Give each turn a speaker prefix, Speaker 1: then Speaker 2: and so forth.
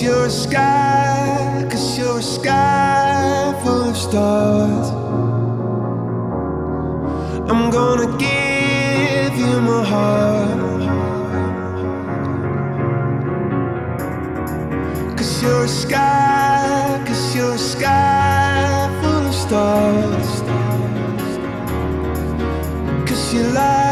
Speaker 1: you're a sky, 'cause you're a sky full of stars. I'm gonna give you my heart, 'cause you're a sky, 'cause you're a sky full of stars. 'Cause you lie.